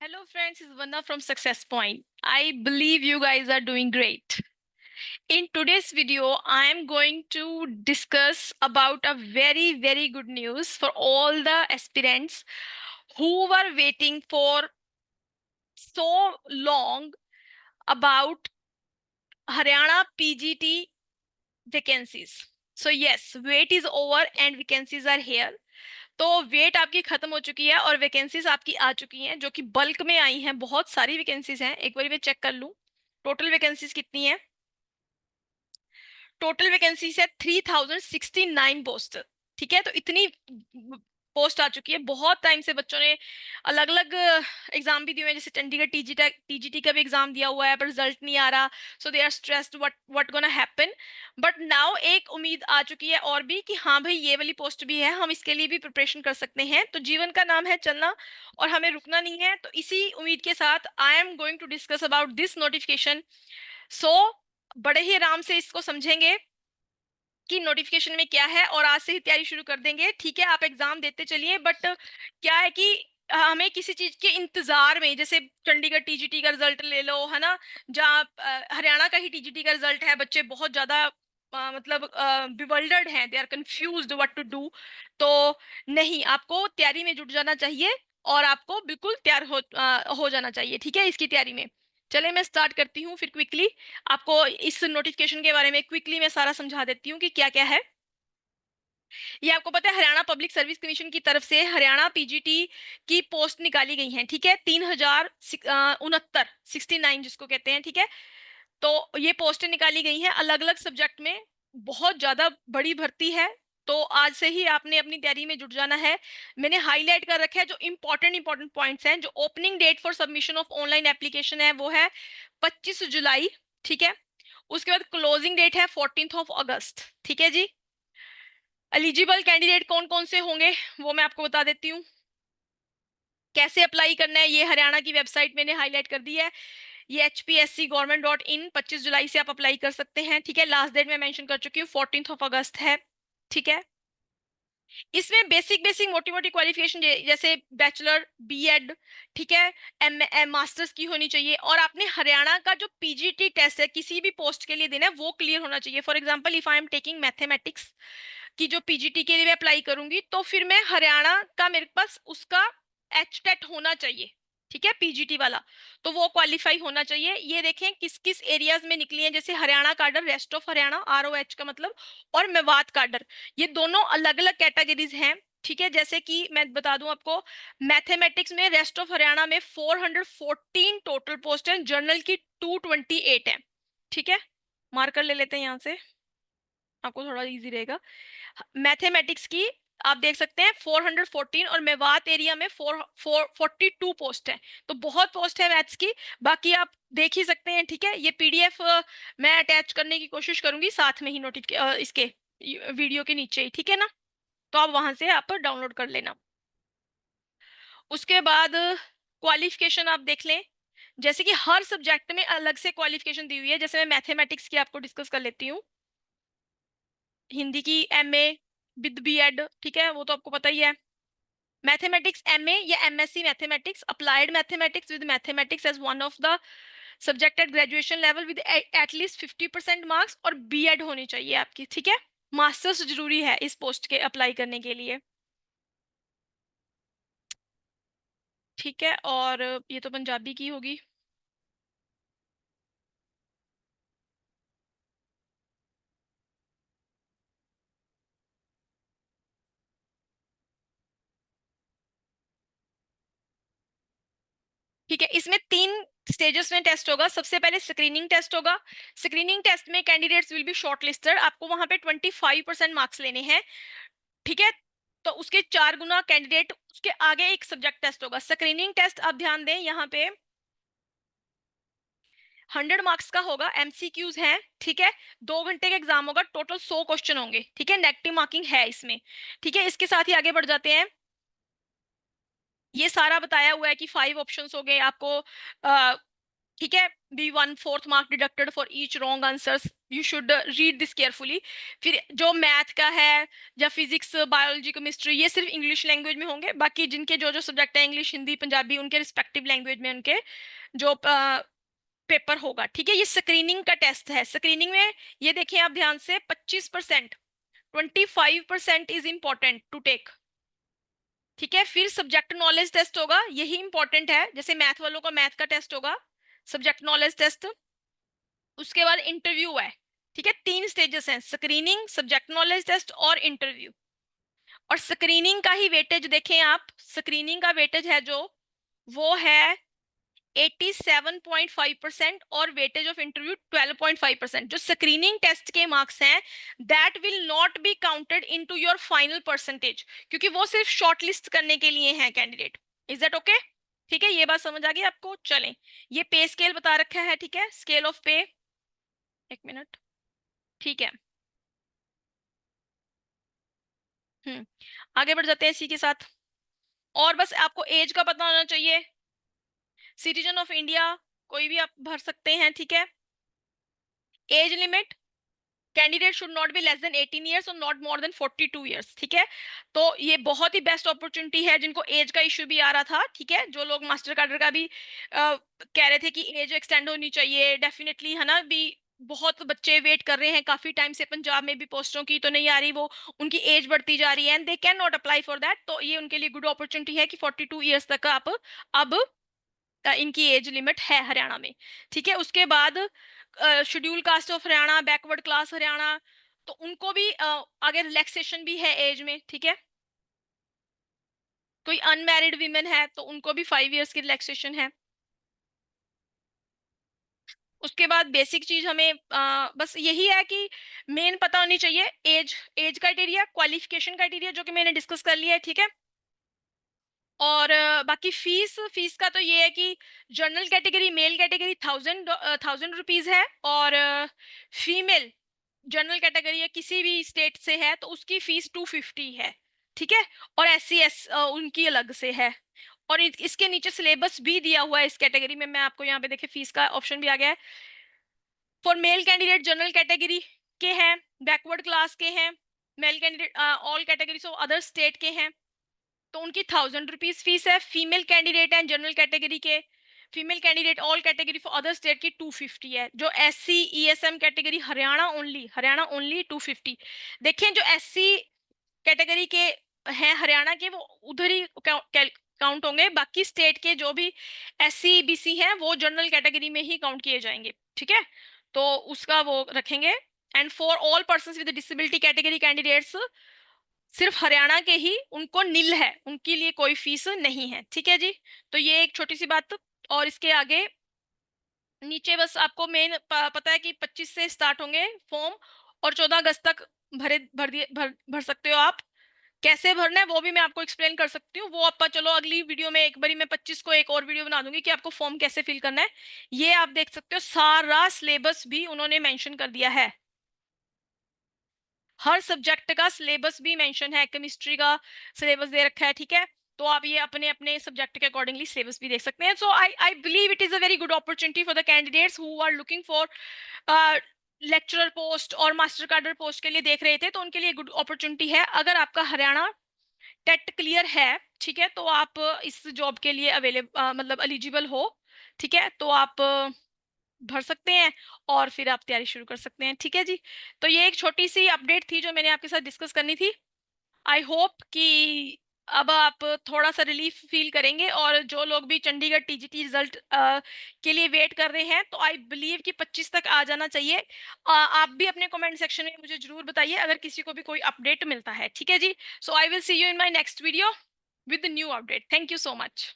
Hello friends, it's Vanna from Success Point. I believe you guys are doing great. In today's video, I am going to discuss about a very good news for all the aspirants who were waiting for so long about Haryana PGT vacancies. So yes, wait is over and vacancies are here. तो wait आपकी खत्म हो चुकी है और vacancies आपकी आ चुकी हैं जो कि बल्क में आई हैं। बहुत सारी वैकेंसीज हैं, एक बार मैं चेक कर लूं टोटल वैकेंसीज कितनी है। टोटल वैकेंसीज है 3069 पोस्ट। ठीक है, तो इतनी पोस्ट आ चुकी है। बहुत टाइम से बच्चों ने अलग अलग एग्जाम भी दिए हैं, जैसे चंडीगढ़ टीजीटी का भी एग्जाम दिया हुआ है पर रिजल्ट नहीं आ रहा। So they are stressed what gonna happen. But now एक उम्मीद आ चुकी है और भी कि हाँ भाई ये वाली पोस्ट भी है, हम इसके लिए भी प्रिपरेशन कर सकते हैं। तो जीवन का नाम है चलना और हमें रुकना नहीं है। तो इसी उम्मीद के साथ I am going to discuss about this notification. So बड़े ही आराम से इसको समझेंगे कि नोटिफिकेशन में क्या है और आज से ही तैयारी शुरू कर देंगे। ठीक है, आप एग्जाम देते चलिए, बट क्या है कि हमें किसी चीज के इंतजार में, जैसे चंडीगढ़ टीजीटी का रिजल्ट ले लो, है ना, जहाँ हरियाणा का ही टीजीटी का रिजल्ट है, बच्चे बहुत ज्यादा मतलब बिवल्डर्ड हैं, they are confused what to do. तो नहीं, आपको तैयारी में जुट जाना चाहिए और आपको बिल्कुल तैयार हो जाना चाहिए। ठीक है, इसकी तैयारी में चले मैं स्टार्ट करती हूँ फिर क्विकली आपको इस नोटिफिकेशन के बारे में क्विकली मैं सारा समझा देती हूँ कि क्या क्या है। ये आपको पता है हरियाणा पब्लिक सर्विस कमीशन की तरफ से हरियाणा पीजीटी की पोस्ट निकाली गई हैं। ठीक है, 3069 69 जिसको कहते हैं। ठीक है, तो ये पोस्टें निकाली गई हैं अलग अलग सब्जेक्ट में। बहुत ज्यादा बड़ी भर्ती है, तो आज से ही आपने अपनी तैयारी में जुट जाना है। मैंने हाईलाइट कर रखा है जो इंपॉर्टेंट पॉइंट्स हैं। जो opening date for submission of online application है वो है 25 जुलाई। ठीक है, उसके बाद क्लोजिंग डेट है 14 अगस्त। ठीक है जी, एलिजिबल कैंडिडेट कौन कौन से होंगे वो मैं आपको बता देती हूँ। कैसे अप्लाई करना है ये हरियाणा की वेबसाइट मैंने हाईलाइट कर दी है। ये hpsc.government.in 25 जुलाई से आप अप्लाई कर सकते हैं। ठीक है, लास्ट डेट मैं मेंशन कर चुकी हूँ 14 अगस्त है। ठीक है, इसमें बेसिक बेसिक मोटी मोटी क्वालिफिकेशन जैसे बैचलर बीएड, ठीक है, एम मास्टर्स की होनी चाहिए। और आपने हरियाणा का जो पीजीटी टेस्ट है किसी भी पोस्ट के लिए देना है वो क्लियर होना चाहिए। For example if I am taking mathematics की जो पीजीटी के लिए मैं अप्लाई करूंगी, तो फिर मैं हरियाणा का मेरे पास उसका एचटेट होना चाहिए। ठीक है, पीजीटी वाला, तो वो क्वालिफाई होना चाहिए। ये देखें किस किस एरियाज में निकली है, जैसे हरियाणा कार्डर, रेस्ट ऑफ हरियाणा, आरओएच का मतलब, और मेवात कार्डर। ये दोनों अलग अलग कैटेगरीज हैं। ठीक है, जैसे कि मैं बता दूं आपको, मैथमेटिक्स में रेस्ट ऑफ हरियाणा में 414 टोटल पोस्ट है, जर्नल की 228 है। ठीक है, मार्कर ले लेते हैं यहाँ से, आपको थोड़ा इजी रहेगा। मैथमेटिक्स की आप देख सकते हैं 414 और मेवात एरिया में 442 पोस्ट है। तो बहुत पोस्ट है मैथ्स की, बाकी आप देख ही सकते हैं। ठीक है, ये पीडीएफ मैं अटैच करने की कोशिश करूंगी साथ में ही नोटिफिकेशन इसके वीडियो के नीचे ही। ठीक है ना, तो आप वहां से आप डाउनलोड कर लेना। उसके बाद क्वालिफिकेशन आप देख लें, जैसे कि हर सब्जेक्ट में अलग से क्वालिफिकेशन दी हुई है। जैसे मैं मैथमेटिक्स की आपको डिस्कस कर लेती हूँ। हिंदी की एमए विद बीएड, ठीक है, वो तो आपको पता ही है। मैथमेटिक्स एमए या MSc mathematics, applied mathematics with mathematics as one of the subject at graduation level with at least 50% marks, और बीएड होनी चाहिए आपकी। ठीक है, मास्टर्स जरूरी है इस पोस्ट के अप्लाई करने के लिए। ठीक है, और ये तो पंजाबी की होगी। ठीक है, इसमें 3 स्टेजेस में टेस्ट होगा। सबसे पहले स्क्रीनिंग टेस्ट होगा। स्क्रीनिंग टेस्ट में कैंडिडेट्स विल बी शॉर्टलिस्टेड, आपको वहां पे 25% मार्क्स लेने हैं। ठीक है, तो उसके 4 गुना कैंडिडेट, उसके आगे एक सब्जेक्ट टेस्ट होगा। स्क्रीनिंग टेस्ट आप ध्यान दें यहाँ पे 100 मार्क्स का होगा, एमसीक्यूज हैं। ठीक है, 2 घंटे का एग्जाम होगा, टोटल 100 क्वेश्चन होंगे। ठीक है, नेगेटिव मार्किंग है इसमें। ठीक है, इसके साथ ही आगे बढ़ जाते हैं। ये सारा बताया हुआ है कि 5 ऑप्शंस हो गए आपको। ठीक है, be 1/4 mark deducted for each wrong answers. You should read this carefully. फिर जो मैथ का है या फिजिक्स बायोलॉजी केमिस्ट्री ये सिर्फ इंग्लिश लैंग्वेज में होंगे, बाकी जिनके जो जो सब्जेक्ट है इंग्लिश हिंदी पंजाबी उनके रिस्पेक्टिव लैंग्वेज में उनके जो पेपर होगा। ठीक है, ये स्क्रीनिंग का टेस्ट है। स्क्रीनिंग में ये देखिए आप ध्यान से 25%, 25% इज इंपॉर्टेंट टू टेक। ठीक है, फिर सब्जेक्ट नॉलेज टेस्ट होगा, यही इंपॉर्टेंट है, जैसे मैथ वालों का मैथ का टेस्ट होगा, सब्जेक्ट नॉलेज टेस्ट। उसके बाद इंटरव्यू है। ठीक है, 3 स्टेजेस हैं, स्क्रीनिंग, सब्जेक्ट नॉलेज टेस्ट और इंटरव्यू। और स्क्रीनिंग का ही वेटेज देखें आप, स्क्रीनिंग का वेटेज है जो वो है 87.5% और वेटेज ऑफ इंटरव्यू 12.5%। जो स्क्रीनिंग टेस्ट के मार्क्स हैं that will not be counted into your final percentage, क्योंकि वो सिर्फ शॉर्टलिस्ट करने के लिए हैं कैंडिडेट। Is that okay? ठीक है, ये बात समझ आ गई आपको? चलें, ये पे स्केल बता रखा है। ठीक है, स्केल ऑफ पे, एक मिनट। ठीक है, आगे बढ़ जाते हैं इसी के साथ। और बस आपको एज का पता होना चाहिए। सिटीजन ऑफ इंडिया कोई भी आप भर सकते हैं। ठीक है, age limit candidate should not be less than 18 years और नॉट मोर देन 42 ईयर्स। ठीक है, तो ये बहुत ही बेस्ट अपॉर्चुनिटी है जिनको एज का इश्यू भी आ रहा था। ठीक है, जो लोग मास्टर कार्डर का भी कह रहे थे कि एज एक्सटेंड होनी चाहिए डेफिनेटली, है ना, भी बहुत बच्चे वेट कर रहे हैं काफी टाइम से, पंजाब में भी पोस्टों की तो नहीं आ रही, वो उनकी एज बढ़ती जा रही है and they can not apply for that. तो ये उनके लिए गुड अपॉर्चुनिटी है कि 42 ईयर्स तक आप अब इनकी एज लिमिट है हरियाणा में। ठीक है, उसके बाद schedule caste of Haryana, backward class Haryana, तो उनको भी आगे रिलैक्सेशन भी है एज में। ठीक है, कोई अनमैरिड वीमेन है तो उनको भी 5 इयर्स की रिलैक्सेशन है। उसके बाद बेसिक चीज हमें बस यही है कि मेन पता होनी चाहिए age, age criteria, qualification criteria जो कि मैंने डिस्कस कर लिया है। ठीक है, और बाकी फीस, फीस का तो ये है कि general category male category 1000 rupees है, और फीमेल जनरल कैटेगरी या किसी भी स्टेट से है तो उसकी फीस 250 है। ठीक है, और SC उनकी अलग से है। और इसके नीचे सिलेबस भी दिया हुआ है इस कैटेगरी में, मैं आपको यहाँ पे देखे फीस का ऑप्शन भी आ गया है। For male candidate general category के हैं, बैकवर्ड क्लास के हैं, male candidate all categories of other state के हैं तो उनकी 1000 रुपीज फीस है। फीमेल कैंडिडेट है जनरल कैटेगरी के, female candidate all category for other state की 250 है। जो SC ESM category Haryana only, Haryana only 250। देखें जो SC कैटेगरी के हैं हरियाणा के वो उधर ही काउंट होंगे, बाकी स्टेट के जो भी SC BC हैं वो जनरल कैटेगरी में ही काउंट किए जाएंगे। ठीक है, तो उसका वो रखेंगे। And for all person with disability category candidates सिर्फ हरियाणा के ही उनको नील है, उनके लिए कोई फीस नहीं है। ठीक है जी, तो ये एक छोटी सी बात। और इसके आगे नीचे बस आपको मेन पता है कि 25 से स्टार्ट होंगे फॉर्म और 14 अगस्त तक भर सकते हो आप। कैसे भरना है वो भी मैं आपको एक्सप्लेन कर सकती हूँ, वो आपका चलो अगली वीडियो में, एक बारी मैं 25 को एक और वीडियो बना दूंगी कि आपको फॉर्म कैसे फिल करना है। ये आप देख सकते हो, सारा सिलेबस भी उन्होंने मेंशन कर दिया है, हर सब्जेक्ट का सिलेबस भी मेंशन है, केमिस्ट्री का सिलेबस दे रखा है। ठीक है, तो आप ये अपने अपने सब्जेक्ट के अकॉर्डिंगली सिलेबस भी देख सकते हैं। So I believe it is a very good opportunity for the candidates who are looking for lecturer post और मास्टर कार्डर पोस्ट के लिए देख रहे थे, तो उनके लिए गुड अपॉर्चुनिटी है। अगर आपका हरियाणा टेट क्लियर है, ठीक है, तो आप इस जॉब के लिए अवेलेबल मतलब एलिजिबल हो। ठीक है, तो आप भर सकते हैं और फिर आप तैयारी शुरू कर सकते हैं। ठीक है जी, तो ये एक छोटी सी अपडेट थी जो मैंने आपके साथ डिस्कस करनी थी। आई होप कि अब आप थोड़ा सा रिलीफ फील करेंगे, और जो लोग भी चंडीगढ़ TGT रिजल्ट के लिए वेट कर रहे हैं तो आई बिलीव कि 25 तक आ जाना चाहिए। आप भी अपने कमेंट सेक्शन में मुझे जरूर बताइए अगर किसी को भी कोई अपडेट मिलता है। ठीक है जी, so I will see you in my next video with new update. Thank you so much.